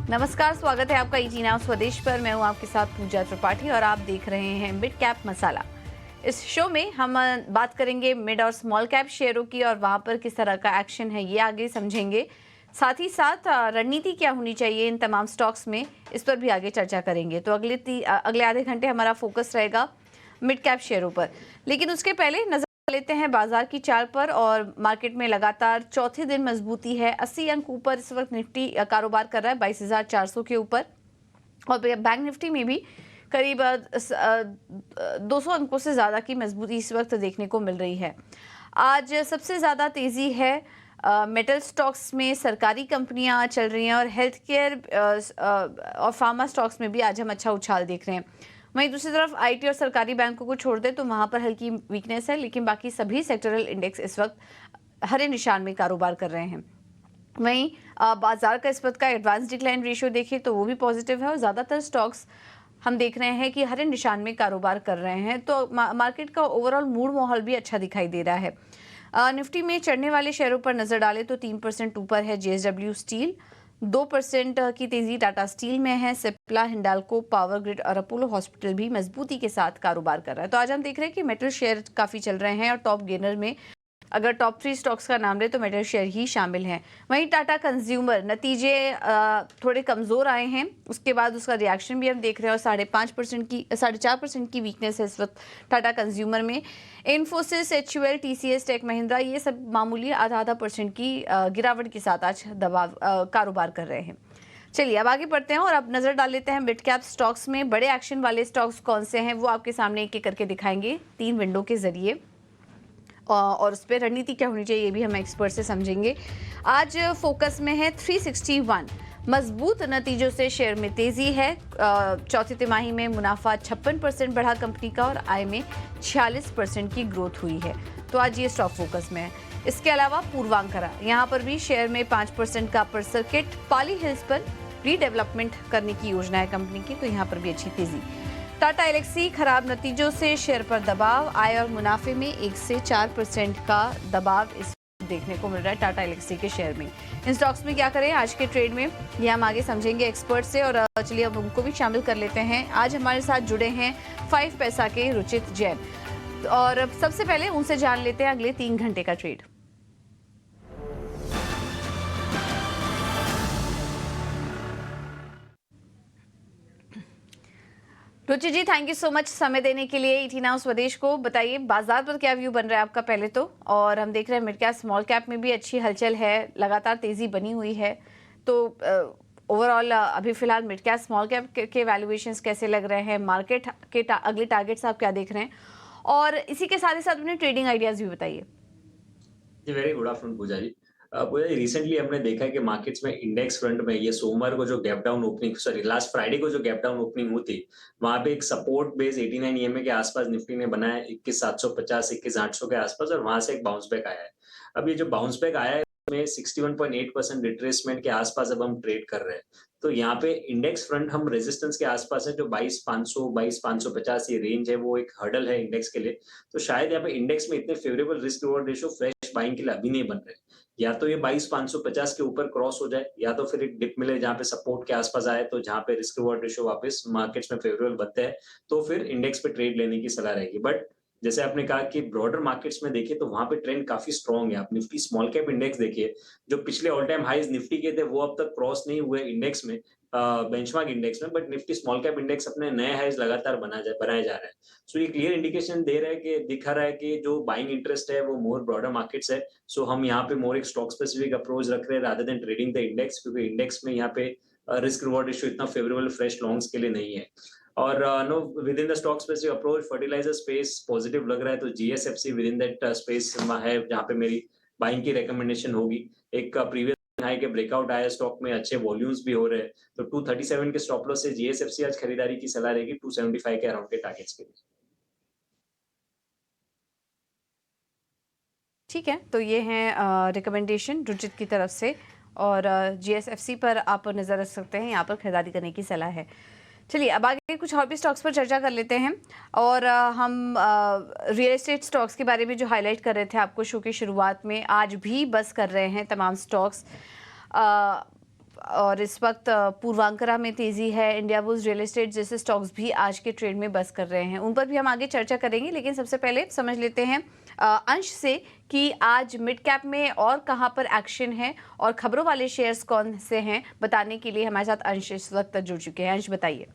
नमस्कार, स्वागत है आपका ईटी नाउ स्वदेश पर। मैं हूं आपके साथ पूजा त्रिपाठी और आप देख रहे हैं मिड कैप मसाला। इस शो में हम बात करेंगे मिड और स्मॉल कैप शेयरों की और वहां पर किस तरह का एक्शन है ये आगे समझेंगे। साथ ही साथ रणनीति क्या होनी चाहिए इन तमाम स्टॉक्स में, इस पर भी आगे चर्चा करेंगे। तो अगले आधे घंटे हमारा फोकस रहेगा मिड कैप शेयरों पर। लेकिन उसके पहले नजर लेते हैं बाजार की चाल पर। और मार्केट में लगातार चौथे दिन मजबूती है। 80 अंक ऊपर इस वक्त निफ्टी कारोबार कर रहा है 22,400 के ऊपर। और बैंक निफ्टी में भी करीब 200 अंकों से ज़्यादा की मजबूती इस वक्त देखने को मिल रही है। आज सबसे ज़्यादा तेज़ी है मेटल स्टॉक्स में, सरकारी कंपनियां चल रही हैं और हेल्थ केयर और फार्मा स्टॉक्स में भी आज हम अच्छा उछाल देख रहे हैं। वहीं दूसरी तरफ आईटी और सरकारी बैंकों को छोड़ दें तो वहां पर हल्की वीकनेस है, लेकिन बाकी सभी सेक्टरल इंडेक्स इस वक्त हरे निशान में कारोबार कर रहे हैं। वहीं बाजार का इस वक्त का एडवांस डिक्लाइन रेशियो देखें तो वो भी पॉजिटिव है और ज़्यादातर स्टॉक्स हम देख रहे हैं कि हरे निशान में कारोबार कर रहे हैं। तो मार्केट का ओवरऑल मूड माहौल भी अच्छा दिखाई दे रहा है। निफ्टी में चढ़ने वाले शेयरों पर नजर डालें तो 3% ऊपर है जेएसडब्ल्यू स्टील, 2% की तेजी टाटा स्टील में है। सिप्ला, हिंडाल्को, पावर ग्रिड और अपोलो हॉस्पिटल भी मजबूती के साथ कारोबार कर रहा है। तो आज हम देख रहे हैं कि मेटल शेयर काफी चल रहे हैं और टॉप गेनर में अगर टॉप 3 स्टॉक्स का नाम ले तो मेटल शेयर ही शामिल हैं। वहीं टाटा कंज्यूमर नतीजे थोड़े कमज़ोर आए हैं, उसके बाद उसका रिएक्शन भी हम देख रहे हैं और 4% की वीकनेस है इस वक्त टाटा कंज्यूमर में। Infosys, HUL, TCS, Tech Mahindra ये सब मामूली आधा % की गिरावट के साथ आज कारोबार कर रहे हैं। चलिए अब आगे बढ़ते हैं और अब नजर डाल लेते हैं मिड कैप स्टॉक्स में। बड़े एक्शन वाले स्टॉक्स कौन से हैं वो आपके सामने एक एक करके दिखाएंगे 3 विंडो के जरिए, और उस पर रणनीति क्या होनी चाहिए ये भी हम एक्सपर्ट से समझेंगे। आज फोकस में है 361। मजबूत नतीजों से शेयर में तेजी है। चौथी तिमाही में मुनाफा 56% बढ़ा कंपनी का और आय में 46% की ग्रोथ हुई है। तो आज ये स्टॉक फोकस में है। इसके अलावा पूर्वांकरा, यहाँ पर भी शेयर में 5% का अपर सर्किट। पाली हिल्स पर रीडेवलपमेंट करने की योजना है कंपनी की, तो यहाँ पर भी अच्छी तेजी। टाटा एलेक्सी, खराब नतीजों से शेयर पर दबाव। आय और मुनाफे में 1 से 4% का दबाव इस देखने को मिल रहा है टाटा एलेक्सी के शेयर में। इन स्टॉक्स में क्या करें आज के ट्रेड में ये हम आगे समझेंगे एक्सपर्ट से। और चलिए अब उनको भी शामिल कर लेते हैं। आज हमारे साथ जुड़े हैं 5 पैसा के रुचित जैन, और सबसे पहले उनसे जान लेते हैं अगले 3 घंटे का trade. Ruchi ji, thank you so much समय देने के लिए ईटी नाउ स्वदेश को। बताइए बाजार पर क्या व्यू बन रहा है आपका पहले तो, और हम देख रहे हैं मिड कैप स्मॉल कैप में भी अच्छी हलचल है, लगातार तेजी बनी हुई है। तो ओवरऑल अभी फिलहाल मिड कैप स्मॉल कैप के वैल्यूएशंस कैसे लग रहे हैं, मार्केट के अगले टारगेट्स आप क्या देख रहे हैं, और इसी के साथ ही साथ अपने ट्रेडिंग आइडियाज भी बताइए। जी, वेरी गुड आफ्टरनून पूजा जी। पूजा जी, रिसेंटली हमने देखा है कि मार्केट्स में इंडेक्स फ्रंट में ये सोमवार को जो gap down opening, sorry last Friday को जो गैप डाउन ओपनिंग हुई थी, वहां पे एक सपोर्ट बेस 89 ईएमए के आसपास निफ्टी ने बनाया 21,750 21,800 के आसपास, और वहां से एक बाउंस बैक आया है। अब ये जो बाउंस बैक आया है उसमें 61.8% रिट्रेसमेंट के आसपास अब हम ट्रेड कर रहे हैं। तो यहाँ पे इंडेक्स फ्रंट हम रेजिस्टेंस के आसपास है, जो 22,500 22,550 ये रेंज है, वो एक हर्डल है इंडेक्स के लिए। तो शायद यहाँ पे इंडेक्स में इतने favourable risk reward ratio fresh buying के लिए अभी नहीं बन रहे। या तो ये 22,550 के ऊपर क्रॉस हो जाए, या तो फिर एक डिप मिले जहाँ पे सपोर्ट के आसपास आए, तो जहाँ पे रिस्क रिवॉर्ड रेशियो वापस मार्केट्स में फेवरेबल बनते हैं, तो फिर इंडेक्स पे ट्रेड लेने की सलाह रहेगी। बट जैसे आपने कहा कि ब्रॉडर मार्केट्स में देखिए तो वहां पे ट्रेंड काफी स्ट्रॉन्ग है। आप निफ्टी स्मॉल कैप इंडेक्स देखिए, जो पिछले ऑल टाइम हाईज निफ्टी के थे वो अब तक क्रॉस नहीं हुए इंडेक्स में, बेंचमार्क इंडेक्स में, but Nifty small cap index अपने नए हाईज लगातार बनाए जा रहे हैं। सो ये क्लियर इंडिकेशन दे रहा है कि दिखा रहा है कि जो बाइंग इंटरेस्ट है वो मोर ब्रॉडर मार्केट्स है। सो हम यहाँ पे मोर एक स्टॉक स्पेसिफिक अप्रोच रख रहे हैं rather than trading the index, क्योंकि इंडेक्स में यहाँ पे रिस्क रिवॉर्ड रेशियो इतना फेवरेबल फ्रेश लॉन्ग्स के लिए नहीं है। और no, within the stock specific approach fertiliser space positive लग रहा है, तो GSFC within that space है जहाँ पे मेरी बाइंग की रिकमेंडेशन होगी। एक प्रीवियस हाई के ब्रेकआउट आया स्टॉक में, अच्छे वॉल्यूम्स भी हो रहे हैं, तो 237 के स्टॉप लॉस से जीएसएफसी आज खरीदारी की सलाह रहेगी 275 के अराउंड के टारगेट्स के लिए। ठीक है, तो ये हैं रिकमेंडेशन रुचित की तरफ से, और जीएसएफसी पर आप नज़र रख सकते हैं, यहाँ पर खरीदारी करने की सलाह है। चलिए अब आगे कुछ और भी स्टॉक्स पर चर्चा कर लेते हैं। और हम रियल एस्टेट स्टॉक्स के बारे में जो हाईलाइट कर रहे थे आपको शो की शुरुआत में, आज भी बस कर रहे हैं तमाम स्टॉक्स। और इस वक्त पूर्वांकरा में तेजी है, इंडिया बुल्स रियल एस्टेट जैसे स्टॉक्स भी आज के ट्रेड में बस कर रहे हैं, उन पर भी हम आगे चर्चा करेंगे। लेकिन सबसे पहले समझ लेते हैं अंश से कि आज मिड कैप में और कहां पर एक्शन है और खबरों वाले शेयर्स कौन से हैं, बताने के लिए हमारे साथ अंश इस वक्त जुड़ चुके हैं। अंश बताइए।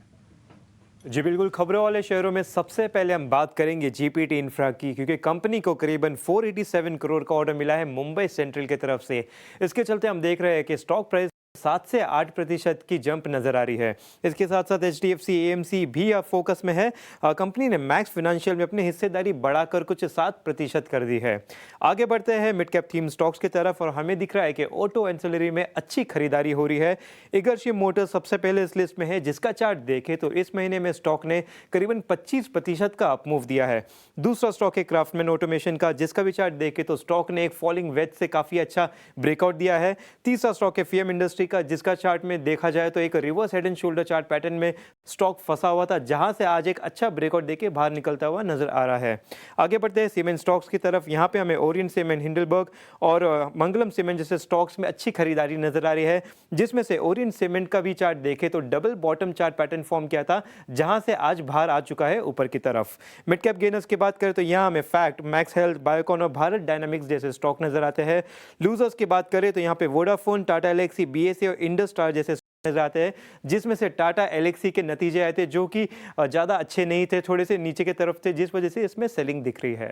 जी बिल्कुल, खबरों वाले शेयरों में सबसे पहले हम बात करेंगे जीपीटी इंफ्रा की, क्योंकि कंपनी को करीबन 487 करोड़ का ऑर्डर मिला है मुंबई सेंट्रल की तरफ से। इसके चलते हम देख रहे हैं कि स्टॉक प्राइस 7 से 8% की जंप नजर आ रही है। इसके साथ साथ एचडीएफसी एएमसी भी अब फोकस में है। कंपनी ने मैक्स फाइनेंशियल में अपनी हिस्सेदारी बढ़ाकर कुछ 7% कर दी है। आगे बढ़ते हैं मिड कैप थीम स्टॉक्स की तरफ और हमें दिख रहा है कि ऑटो एंसिलरी में अच्छी खरीदारी हो रही है। इगर्शी मोटर्स सबसे पहले इस लिस्ट में है, जिसका चार्ट देखें तो इस महीने में स्टॉक ने करीबन 25% का अपमूव दिया है। दूसरा स्टॉक है क्राफ्टमैन ऑटोमेशन का, जिसका भी चार्ट देखें तो स्टॉक ने एक फॉलिंग वेज से काफी अच्छा ब्रेकआउट दिया है। तीसरा स्टॉक है फीएम इंडस्ट्री का, जिसका चार्ट में देखा जाए तो एक reverse head and shoulder chart pattern में स्टॉक फंसा हुआ था, जहां से आज एक अच्छा ब्रेकआउट देके बाहर निकलता हुआ नजर आ रहा है। आगे बढ़ते हैं सीमेंट स्टॉक्स की तरफ। यहां पे हमें ओरिएंट सीमेंट, हिंडलबर्ग और मंगलम सीमेंट जैसे स्टॉक्स में अच्छी खरीदारी नजर आ रही है, जिसमें से ओरिएंट सीमेंट का भी चार्ट देखें तो double bottom chart pattern form किया था, जहां से आज बाहर आ चुका है ऊपर की तरफ। मिड कैप गेनर्स की बात करें तो यहां हमें फैक्ट, मैक्स हेल्थ, बायोकॉन और भारत डायनामिक्स जैसे स्टॉक नजर आते हैं। लूजर्स की बात करें तो यहां पे वोडाफोन, टाटा एलेक्सी, बीएसई और इंडस स्टार जैसे नजर आते हैं, जिसमें से टाटा एलेक्सी के नतीजे आए थे जो कि ज्यादा अच्छे नहीं थे, थोड़े से नीचे की तरफ थे, जिस वजह से इसमें सेलिंग दिख रही है।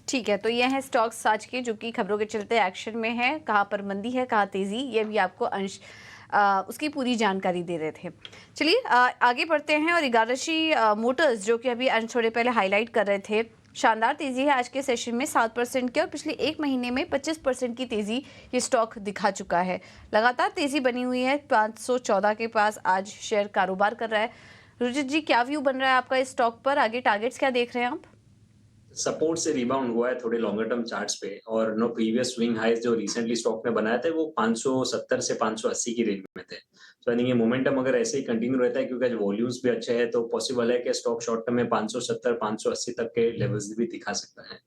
ठीक है, तो ये हैं स्टॉक्स आज के जो कि खबरों के चलते एक्शन में है। कहाँ पर मंदी है, कहाँ तेजी, ये भी आपको अंश उसकी पूरी जानकारी दे रहे थे। चलिए आगे बढ़ते हैं और इगारशी मोटर्स जो कि अभी अंश थोड़े पहले हाईलाइट कर रहे थे, शानदार तेजी है आज के सेशन में 7% की और पिछले एक महीने में 25% की तेजी ये स्टॉक दिखा चुका है। लगातार तेजी बनी हुई है, 514 के पास आज शेयर कारोबार कर रहा है। रुचित जी, क्या व्यू बन रहा है आपका इस स्टॉक पर? आगे टारगेट्स क्या देख रहे हैं आप? सपोर्ट से रिबाउंड हुआ है थोड़े लॉन्गर टर्म चार्ट्स पे, और प्रीवियस स्विंग हाइज जो रिसेंटली स्टॉक ने बनाए थे वो 570 से 580 की रेंज में थे। तो आई थिंक ये मोमेंटम अगर ऐसे ही कंटिन्यू रहता है, क्योंकि आज वॉल्यूम्स भी अच्छे हैं, तो पॉसिबल है कि स्टॉक शॉर्ट टर्म में 570 580 तक के लेवल्स भी दिखा सकता है।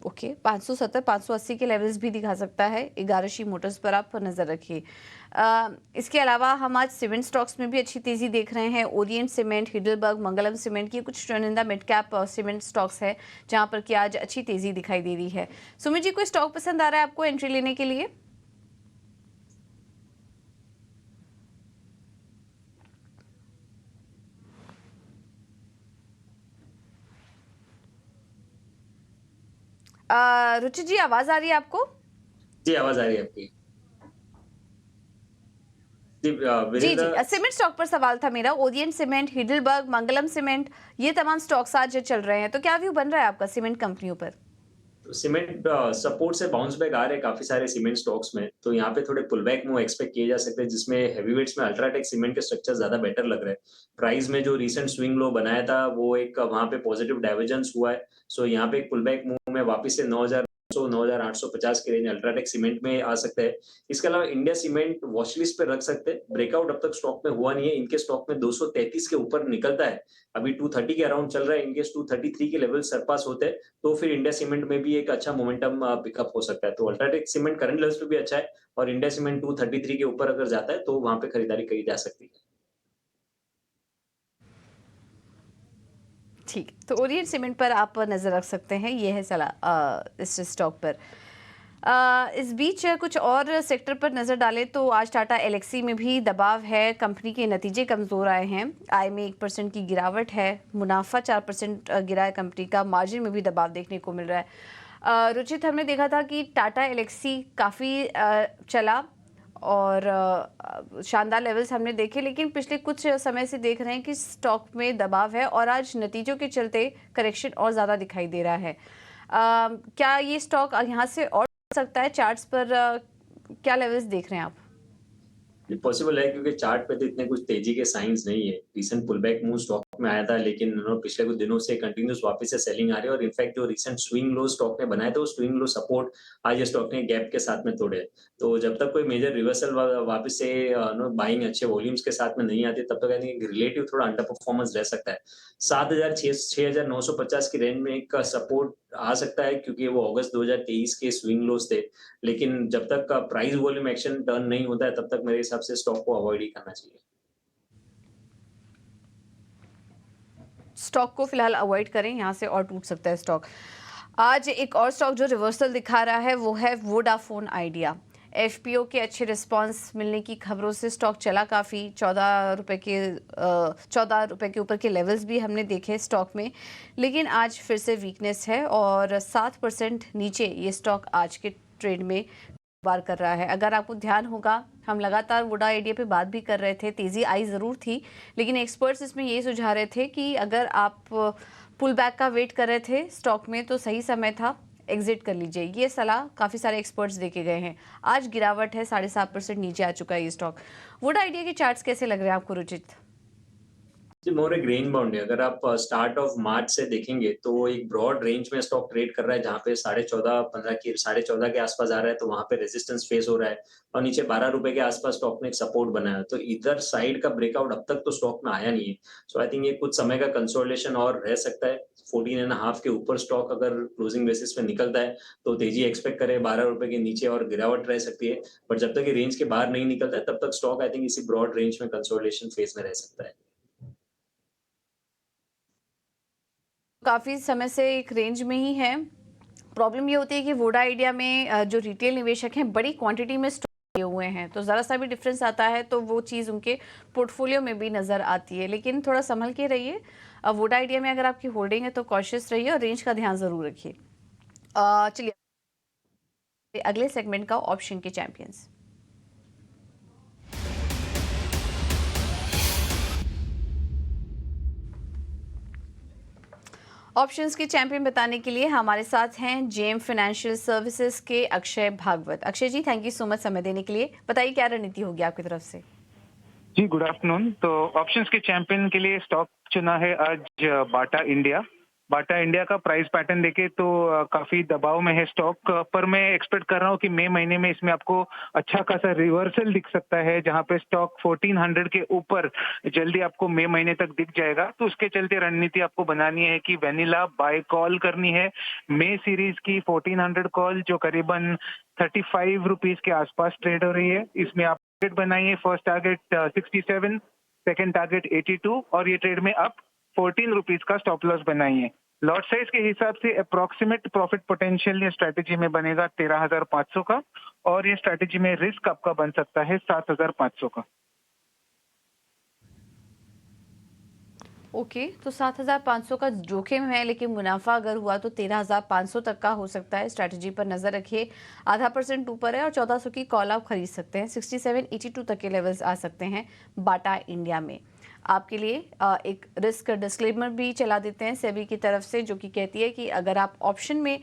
ओके, 570 580 के लेवल्स भी दिखा सकता है। इगारशी मोटर्स पर आप नज़र रखिए। इसके अलावा हम आज सीमेंट स्टॉक्स में भी अच्छी तेज़ी देख रहे हैं। ओरिएंट सीमेंट, हिडलबर्ग, मंगलम सीमेंट, की कुछ चुनिंदा मिड कैप सीमेंट स्टॉक्स है जहां पर कि आज अच्छी तेज़ी दिखाई दे रही है। सुमित जी, कोई स्टॉक पसंद आ रहा है आपको एंट्री लेने के लिए? रुचि जी, आवाज आ रही है आपको? जी, आवाज आ रही है आपकी। जी, जी जी, सीमेंट स्टॉक पर सवाल था मेरा। ओरिएंट सीमेंट, हिडलबर्ग, मंगलम सीमेंट, ये तमाम स्टॉक्स आज चल रहे हैं, तो क्या व्यू बन रहा है आपका सीमेंट कंपनियों पर? सीमेंट सपोर्ट से बाउंस बैक आ रहे हैं काफी सारे सीमेंट स्टॉक्स में, तो यहाँ पे थोड़े पुल बैक मूव एक्सपेक्ट किए जा सकते हैं, जिसमें हेवीवेट्स में अल्ट्राटेक सीमेंट के स्ट्रक्चर ज्यादा बेटर लग रहे हैं। प्राइस में जो रीसेंट स्विंग लो बनाया था वो एक वहां पे पॉजिटिव डाइवर्जेंस हुआ है, सो यहाँ पे एक पुल बैक मूव में वापस से 9,850 की रेंज अल्ट्राटेक सीमेंट में आ सकता है। इसके अलावा इंडिया सीमेंट वॉचलिस्ट पे रख सकते हैं। ब्रेकआउट अब तक स्टॉक में हुआ नहीं है, इनके स्टॉक में 233 के ऊपर निकलता है, अभी 230 के अराउंड चल रहा है, इनकेस 233 के लेवल सरपास होते हैं तो फिर इंडिया सीमेंट में भी एक अच्छा मोमेंटम पिकअप हो सकता है। तो अल्ट्राटेक सीमेंट करंट लेवल्स पे भी अच्छा है, और इंडिया सीमेंट 233 के ऊपर अगर जाता है तो वहां पे खरीदारी करी जा सकती है। ठीक, तो ओरिएंट सीमेंट पर आप नज़र रख सकते हैं, ये है सलाह इस स्टॉक पर। इस बीच कुछ और सेक्टर पर नज़र डालें तो आज टाटा एलेक्सी में भी दबाव है। कंपनी के नतीजे कमज़ोर आए हैं, आय में 1% की गिरावट है, मुनाफा 4% गिरा है कंपनी का, मार्जिन में भी दबाव देखने को मिल रहा है। रुचित, हमने देखा था कि टाटा एलेक्सी काफ़ी चला और शानदार लेवल्स हमने देखे, लेकिन पिछले कुछ समय से देख रहे हैं कि स्टॉक में दबाव है और आज नतीजों के चलते करेक्शन और ज़्यादा दिखाई दे रहा है। क्या ये स्टॉक यहाँ से और सकता है? चार्ट्स पर क्या लेवल्स देख रहे हैं आप? ये पॉसिबल है क्योंकि चार्ट पे तो इतने कुछ तेजी के साइंस नहीं है। रीसेंट पुलबैक मूव स्टॉक में आया था, लेकिन पिछले कुछ दिनों से कंटिन्यूस वापस से सेलिंग आ रही है और इनफैक्ट जो रीसेंट स्विंग लो स्टॉक ने बनाए थे, वो स्विंग लो सपोर्ट आज ये स्टॉक ने गैप के साथ में तोड़े। तो जब तक कोई मेजर रिवर्सल वापस से बाइंग अच्छे वॉल्यूम्स के साथ में नहीं आती, तब तक आई थिंक रिलेटिव थोड़ा अंडर परफॉर्मेंस रह सकता है। 7,950 की रेंज में एक सपोर्ट आ सकता है, क्योंकि वो अगस्त 2023 के स्विंग लोज थे। लेकिन जब तक प्राइस वॉल्यूम एक्शन टर्न नहीं होता है, तब तक मेरे हिसाब से स्टॉक को अवॉइड ही करना चाहिए। स्टॉक को फिलहाल अवॉइड करें, यहाँ से और टूट सकता है स्टॉक। आज एक और स्टॉक जो रिवर्सल दिखा रहा है वो है वोडाफोन आइडिया। एफपीओ के अच्छे रिस्पांस मिलने की खबरों से स्टॉक चला काफ़ी, 14 रुपए के ऊपर के लेवल्स भी हमने देखे स्टॉक में, लेकिन आज फिर से वीकनेस है और 7% नीचे ये स्टॉक आज के ट्रेड में बार कर रहा है। अगर आपको ध्यान होगा, हम लगातार वोडा आइडिया पे बात भी कर रहे थे, तेज़ी आई ज़रूर थी, लेकिन एक्सपर्ट्स इसमें ये सुझा रहे थे कि अगर आप पुल बैक का वेट कर रहे थे स्टॉक में तो सही समय था, एग्जिट कर लीजिए। ये सलाह काफ़ी सारे एक्सपर्ट्स देके गए हैं। आज गिरावट है, 7.5% नीचे आ चुका है ये स्टॉक। वोडा आइडिया के चार्ट्स कैसे लग रहे हैं आपको रुचित? जी, मोर एक रेंज बाउंड है। अगर आप स्टार्ट ऑफ मार्च से देखेंगे तो वो एक ब्रॉड रेंज में स्टॉक ट्रेड कर रहा है, जहाँ पे 14.5 के आसपास आ रहा है, तो वहां पे रेजिस्टेंस फेस हो रहा है और नीचे 12 रुपए के आसपास स्टॉक ने एक सपोर्ट बनाया है। तो इधर साइड का ब्रेकआउट अब तक तो स्टॉक में आया नहीं है। सो आई थिंक ये कुछ समय का कंसोलिडेशन और रह सकता है। 14.5 के ऊपर स्टॉक अगर क्लोजिंग बेसिस पे निकलता है तो तेजी एक्सपेक्ट करें, 12 रुपए के नीचे और गिरावट रह सकती है। बट जब तक ये रेंज के बाहर नहीं निकलता है, तब तक स्टॉक आई थिंक इसी ब्रॉड रेंज में कंसोलिडेशन फेज में रह सकता है। काफ़ी समय से एक रेंज में ही है। प्रॉब्लम ये होती है कि वोडा आइडिया में जो रिटेल निवेशक हैं बड़ी क्वांटिटी में स्टॉक लिए हुए हैं, तो ज़रा सा भी डिफरेंस आता है तो वो चीज़ उनके पोर्टफोलियो में भी नज़र आती है। लेकिन थोड़ा संभल के रहिए। वोडा आइडिया में अगर आपकी होल्डिंग है तो कॉशियस रहिए और रेंज का ध्यान ज़रूर रखिए। चलिए अगले सेगमेंट का, ऑप्शन के चैंपियंस। ऑप्शंस के चैंपियन बताने के लिए हमारे साथ हैं जेएम फाइनेंशियल सर्विसेज के अक्षय भागवत। अक्षय जी, थैंक यू सो मच समय देने के लिए। बताइए क्या रणनीति होगी आपकी तरफ से? जी, गुड आफ्टरनून। तो ऑप्शंस के चैंपियन के लिए स्टॉक चुना है आज बाटा इंडिया। बाटा इंडिया का प्राइस पैटर्न देखे तो काफी दबाव में है स्टॉक, पर मैं एक्सपेक्ट कर रहा हूँ कि मई महीने में इसमें आपको अच्छा खासा रिवर्सल दिख सकता है, जहां पे स्टॉक 1400 के ऊपर जल्दी आपको मई महीने तक दिख जाएगा। तो उसके चलते रणनीति आपको बनानी है कि वेनिला बाय कॉल करनी है। मई सीरीज की 1400 कॉल जो करीबन 35 रुपीज के आसपास ट्रेड हो रही है, इसमें आप टारगेट बनाइए। फर्स्ट टारगेट 67, सेकेंड टारगेट 82 और ये ट्रेड में आप 14 रुपीज का स्टॉप लॉस बनाइए। लॉट साइज के हिसाब से अप्रोक्सीमेट प्रॉफिट पोटेंशियल ये स्ट्रैटेजी में बनेगा 13,500 का, और ये स्ट्रैटेजी में रिस्क आपका बन सकता है 7,500 का। ओके, तो 7,500 का जोखिम है, लेकिन मुनाफा अगर हुआ तो 13,500 तक का हो सकता है। स्ट्रैटेजी पर नजर रखिए। 0.5% ऊपर है और 1400 की कॉल आप खरीद सकते हैं। 6782 तक के लेवल्स आ सकते हैं बाटा इंडिया में। आपके लिए एक रिस्क डिस्क्लेमर भी चला देते हैं सेबी की तरफ से, जो कि कहती है कि अगर आप ऑप्शन में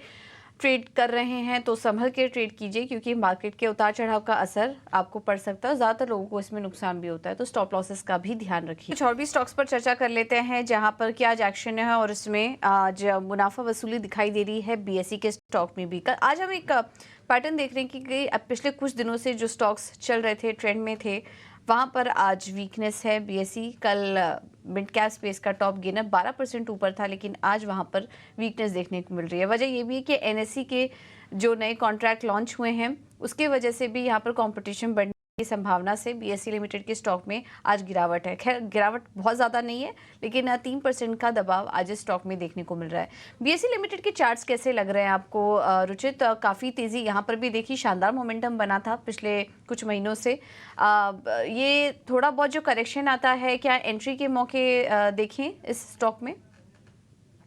ट्रेड कर रहे हैं तो संभल के ट्रेड कीजिए, क्योंकि मार्केट के उतार चढ़ाव का असर आपको पड़ सकता है। ज़्यादातर लोगों को इसमें नुकसान भी होता है, तो स्टॉप लॉसेस का भी ध्यान रखिए। कुछ और भी स्टॉक्स पर चर्चा कर लेते हैं जहां पर क्या आज एक्शन है, और इसमें आज मुनाफा वसूली दिखाई दे रही है बीएसई के स्टॉक में भी। आज हम एक पैटर्न देख रहे हैं कि पिछले कुछ दिनों से जो स्टॉक्स चल रहे थे, ट्रेंड में थे, वहां पर आज वीकनेस है। बीएसई कल मिड कैप स्पेस का टॉप गेनर 12% ऊपर था, लेकिन आज वहां पर वीकनेस देखने को मिल रही है। वजह ये भी है कि एनएसई के जो नए कॉन्ट्रैक्ट लॉन्च हुए हैं उसके वजह से भी यहाँ पर कंपटीशन बढ़ने की संभावना से बीएसई लिमिटेड के स्टॉक में आज गिरावट है। खैर, गिरावट बहुत ज़्यादा नहीं है, लेकिन 3% का दबाव आज इस स्टॉक में देखने को मिल रहा है। बीएसई लिमिटेड के चार्ट्स कैसे लग रहे हैं आपको रुचित? काफ़ी तेज़ी यहाँ पर भी देखी, शानदार मोमेंटम बना था पिछले कुछ महीनों से। ये थोड़ा बहुत जो करेक्शन आता है, क्या एंट्री के मौके देखें इस स्टॉक में?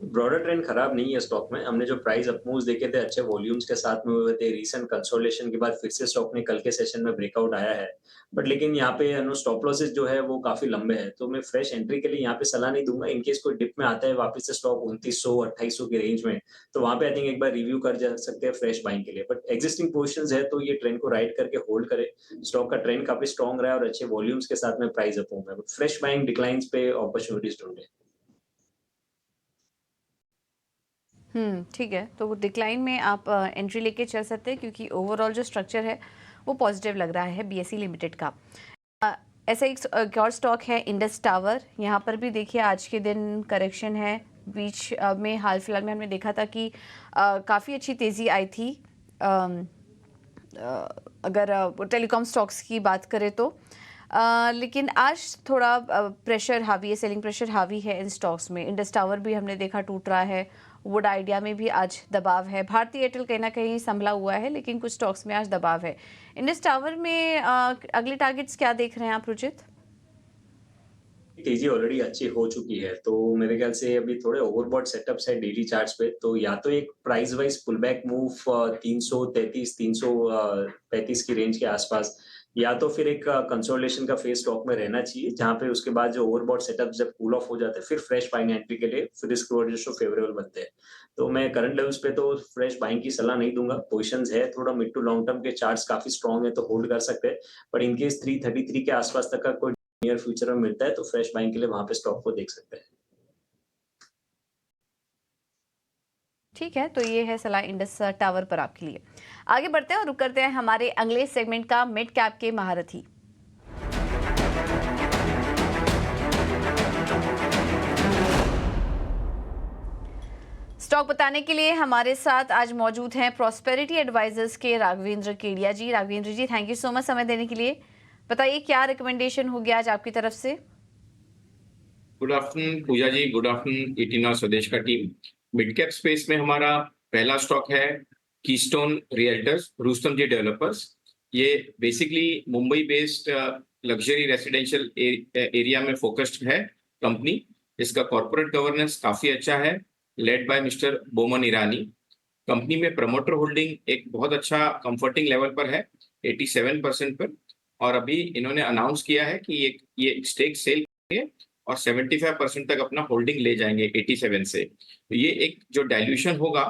ब्रॉडर ट्रेंड खराब नहीं है स्टॉक में। हमने जो प्राइस अप मूव्स देखे थे अच्छे वॉल्यूम्स के साथ में हुए थे। रीसेंट कंसोलिडेशन के बाद फिर से स्टॉक ने कल के सेशन में ब्रेकआउट आया है। बट लेकिन यहाँ पे स्टॉप लॉसेस जो है वो काफी लंबे हैं, तो मैं फ्रेश एंट्री के लिए यहाँ पे सलाह नहीं दूंगा। इनकेस कोई डिप में आता है वापस से स्टॉक 2900 2800 की रेंज में, तो वहां पे आई थिंक एक बार रिव्यू कर जा सकते हैं फ्रेश बाइंग के लिए। बट एग्जिस्टिंग पोजिशंस है तो ये ट्रेंड को राइड करके होल्ड करे। स्टॉक का ट्रेंड काफी स्ट्रॉन्ग रहा है और अच्छे वॉल्यूम्स के साथ में प्राइस अप हुआ है। फ्रेश बाइंग डिक्लाइंस पे अपॉर्चुनिटीज ढूंढे। ठीक है, तो डिक्लाइन में आप एंट्री लेके चल सकते हैं क्योंकि ओवरऑल जो स्ट्रक्चर है वो पॉजिटिव लग रहा है बीएसई लिमिटेड का। ऐसा एक और स्टॉक है इंडस टावर। यहाँ पर भी देखिए आज के दिन करेक्शन है। बीच में हाल फिलहाल में हमने देखा था कि काफ़ी अच्छी तेज़ी आई थी। अगर टेलीकॉम स्टॉक्स की बात करें तो लेकिन आज थोड़ा प्रेशर हावी है, सेलिंग प्रेशर हावी है इन स्टॉक्स में। इंडस टावर भी हमने देखा टूट रहा है। वुड आइडिया में भी आज दबाव है। भारती एयरटेल कहीं ना कहीं संभला हुआ है, लेकिन कुछ स्टॉक्स में आज दबाव है। इंडस टावर में अगले टारगेट्स क्या देख रहे हैं आप रुचित? तेजी ऑलरेडी अच्छी हो चुकी है, तो मेरे ख्याल से अभी थोड़े ओवरबॉट सेटअप्स है डेली चार्ट्स पे। तो या तो एक price wise pull back move 333 335 की रेंज के आसपास, या तो फिर एक कंसोलिडेशन का फेज स्टॉक में रहना चाहिए, जहां पे उसके बाद जो ओवरबॉट सेटअप जब कूल ऑफ हो जाते हैं फिर फ्रेश बाइंग एंट्री के लिए फिर रिस्क रिवॉर्ड रेशियो फेवरेबल बनते हैं। तो मैं करंट लेवल्स पे तो फ्रेश बाइंग की सलाह नहीं दूंगा। पोजिशंस है थोड़ा मिड टू लॉन्ग टर्म के चार्ट्स काफी स्ट्रॉन्ग है तो होल्ड कर सकते हैं। बट इनकेस 333 के आसपास तक का कोई नियर फ्यूचर में मिलता है तो फ्रेश बाइंग के लिए वहां पे स्टॉक को देख सकते हैं। ठीक है, तो ये है सलाह इंडस टावर पर आपके लिए। आगे बढ़ते हैं और रुक करते हैं हमारे अगले सेगमेंट का, मिड कैप के महारथी। स्टॉक बताने के लिए हमारे साथ आज मौजूद हैं प्रॉस्पेरिटी एडवाइजर्स के राघवेंद्र केडिया जी। राघवेंद्र जी, थैंक यू सो मच समय देने के लिए। बताइए क्या रिकमेंडेशन होगी आज आपकी तरफ से? गुड आफ्टरनून पूजा जी, गुड आफ्टरनून 18 स्वदेश का टीम। मिड कैप स्पेस में हमारा पहला स्टॉक है Keystone Realtors, Rustomjee developers. ये basically Mumbai based luxury residential area में फोकस्ड है कंपनी। इसका कॉर्पोरेट गवर्नेंस काफी अच्छा है, led by mister Boman Irani. Company में प्रमोटर होल्डिंग एक बहुत अच्छा कंफर्टिंग लेवल पर है, 87% पर। और अभी इन्होंने अनाउंस किया है कि ये स्टेक सेल और 75% तक अपना होल्डिंग ले जाएंगे 87 से। तो ये एक जो डाइल्यूशन होगा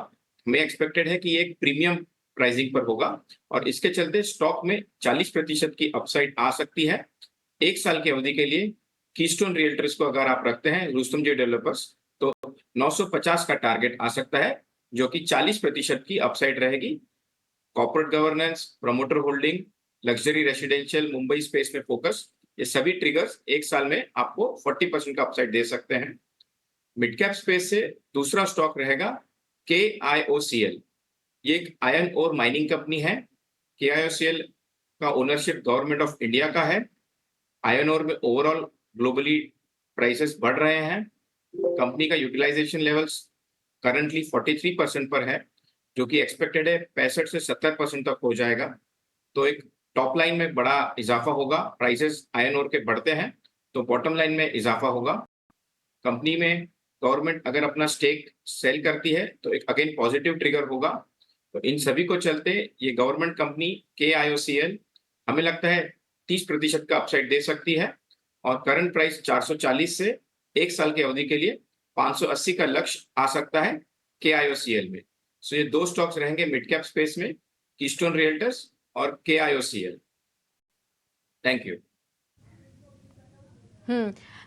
हमें एक्सपेक्टेड है कि ये एक प्रीमियम प्राइसिंग पर होगा और इसके चलते स्टॉक में 40% की अपसाइड आ सकती है। एक साल की अवधि के लिए कीस्टोन रियल्टर्स को अगर आप रखते हैं, रुस्तम जी डेवलपर्स, तो 950 का टारगेट आ सकता है, जो कि 40% की अपसाइड रहेगी। Corporate governance, promoter holding, luxury residential, Mumbai space में फोकस, ये सभी ट्रिगर्स एक साल में आपको 40% का अपसाइड दे सकते हैं। मिड कैप स्पेस से दूसरा स्टॉक रहेगा KIOCL। ये एक आयरन और माइनिंग कंपनी है। KIOCL का ओनरशिप गवर्नमेंट ऑफ इंडिया का है। आयरन और में ओवरऑल ग्लोबली प्राइसेस बढ़ रहे हैं। कंपनी का यूटिलाइजेशन लेवल्स करंटली 43% पर है, जो कि एक्सपेक्टेड है 65 से 70% तक हो जाएगा। तो एक टॉप लाइन में बड़ा इजाफा होगा, प्राइसेस आयरन ओर के बढ़ते हैं तो बॉटम लाइन में इजाफा होगा। कंपनी में गवर्नमेंट अगर अपना स्टेक सेल करती है तो एक अगेन पॉजिटिव ट्रिगर होगा। तो इन सभी को चलते ये गवर्नमेंट कंपनी KIOCL हमें लगता है 30% का अपसाइड दे सकती है और करंट प्राइस 440 से एक साल की अवधि के लिए 580 का लक्ष्य आ सकता है KIOCL में। सो ये दो स्टॉक्स रहेंगे मिड कैप स्पेस में, कीस्टोन रियल्टर्स और KIOCL। Thank you.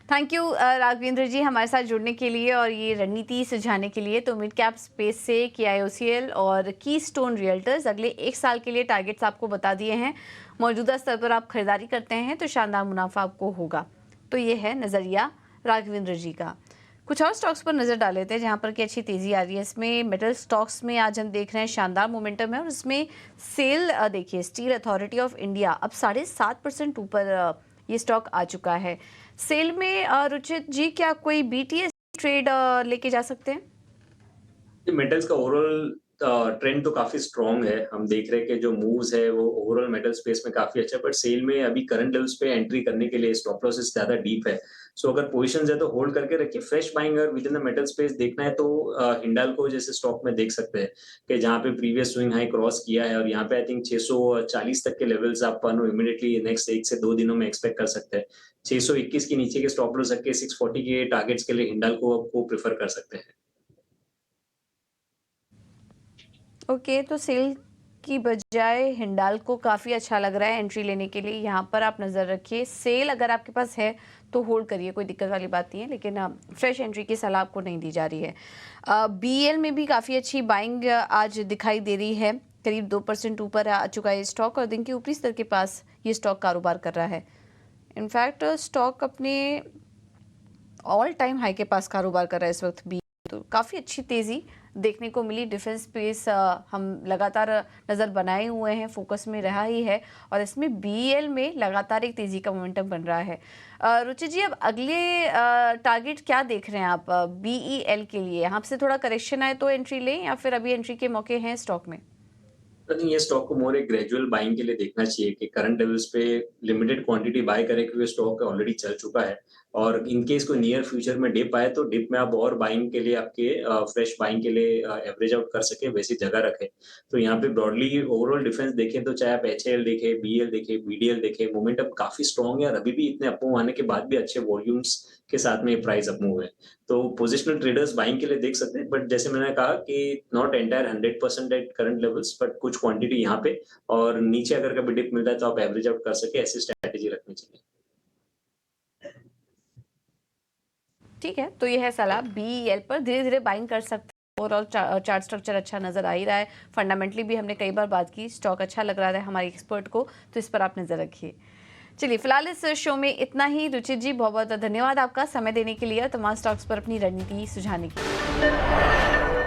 Thank you Raghavendra ji हमारे साथ जुड़ने के लिए और ये रणनीति सुझाने के लिए। तो मिड कैप स्पेस से KIOCL और कीस्टोन रियल्टर्स अगले एक साल के लिए टारगेट्स आपको बता दिए हैं। मौजूदा स्तर पर आप खरीदारी करते हैं तो शानदार मुनाफा आपको होगा। तो ये है नज़रिया राघवेंद्र जी का। कुछ और स्टॉक्स पर नज़र डाल लेते हैं जहाँ पर कि अच्छी तेज़ी आ रही है। इसमें मेटल स्टॉक्स में आज हम देख रहे हैं शानदार मोमेंटम है और इसमें सेल देखिए, स्टील अथॉरिटी ऑफ इंडिया अब 7.5% ऊपर ये स्टॉक आ चुका है। सेल में रुचित जी क्या कोई BTS ट्रेड लेके जा सकते हैं? मेटल्स का ओवरऑल ट्रेंड तो काफी स्ट्रॉन्ग है। हम देख रहे हैं कि जो मूव्स है वो ओवरऑल मेटल स्पेस में काफी अच्छा है, बट सेल में अभी करंट लेवल्स पे एंट्री करने के लिए स्टॉप लॉसेस ज्यादा डीप है। सो अगर पोजीशंस है तो होल्ड करके रखिए। फ्रेश बाइंग अगर with in the metal space देखना है तो हिंडाल्को जैसे स्टॉक में देख सकते हैं कि जहाँ पे प्रीवियस स्विंग हाई क्रॉस किया है और यहाँ पे आई थिंक 640 तक के लेवल्स आप इमीडिएटली नेक्स्ट 1 से 2 दिनों में एक्सपेक्ट कर सकते हैं। 621 के नीचे के स्टॉप लॉस रख के 640 के टारगेट्स के लिए हिंडाल्को को प्रेफर कर सकते हैं। ओके, तो सेल की बजाय हिंडाल्को काफ़ी अच्छा लग रहा है एंट्री लेने के लिए। यहाँ पर आप नज़र रखिए। सेल अगर आपके पास है तो होल्ड करिए, कोई दिक्कत वाली बात नहीं है, लेकिन फ्रेश एंट्री की सलाह आपको नहीं दी जा रही है। बीएल में भी काफ़ी अच्छी बाइंग आज दिखाई दे रही है। करीब 2% ऊपर आ चुका है स्टॉक और दिन के ऊपरी स्तर के पास ये स्टॉक कारोबार कर रहा है। इनफैक्ट स्टॉक अपने ऑल टाइम हाई के पास कारोबार कर रहा है इस वक्त भी। तो काफ़ी अच्छी तेज़ी देखने को मिली। डिफेंस स्पेस हम लगातार नज़र बनाए हुए हैं, फोकस में रहा ही है और इसमें बीएल में लगातार एक तेज़ी का मोमेंटम बन रहा है। रुचि जी, अब अगले टारगेट क्या देख रहे हैं आप बीईएल के लिए? यहाँ से थोड़ा करेक्शन आए तो एंट्री लें या फिर अभी एंट्री के मौके हैं स्टॉक में? आई थिंक ये स्टॉक को मोर एक ग्रेजुअल बाइंग के लिए देखना चाहिए कि करंट लेवल्स पे लिमिटेड क्वांटिटी बाय करें क्योंकि स्टॉक ऑलरेडी चल चुका है और इन केस कोई नियर फ्यूचर में डिप आए तो डिप में आप और बाइंग के लिए आपके फ्रेश बाइंग के लिए एवरेज आउट कर सके वैसी जगह रखें। तो यहाँ पे ब्रॉडली ओवरऑल डिफेंस देखें तो चाहे आप एचएल देखें, बीएल देखें, बीडीएल देखें, मोमेंटम काफी स्ट्रॉन्ग है और अभी भी इतने अपमूव आने के बाद भी अच्छे वॉल्यूम्स के साथ में प्राइस अपमूव है। तो पोजिशनल ट्रेडर्स बाइंग के लिए देख सकते हैं, बट जैसे मैंने कहा कि not entire 100% at current levels, but कुछ क्वांटिटी यहाँ पे और नीचे अगर कभी डिप मिलता है तो आप एवरेज आउट कर सके, ऐसी स्ट्रैटेजी रखनी चाहिए। ठीक है, तो ये है सलाह। बीईएल पर धीरे धीरे बाइंग कर सकते हैं। ओवरऑल चार्ट स्ट्रक्चर अच्छा नजर आ ही रहा है। फंडामेंटली भी हमने कई बार बात की, स्टॉक अच्छा लग रहा है हमारे एक्सपर्ट को, तो इस पर आप नजर रखिए। चलिए, फिलहाल इस शो में इतना ही। रुचित जी, बहुत बहुत धन्यवाद आपका समय देने के लिए और तमाम स्टॉक्स पर अपनी रणनीति सुझाने के लिए।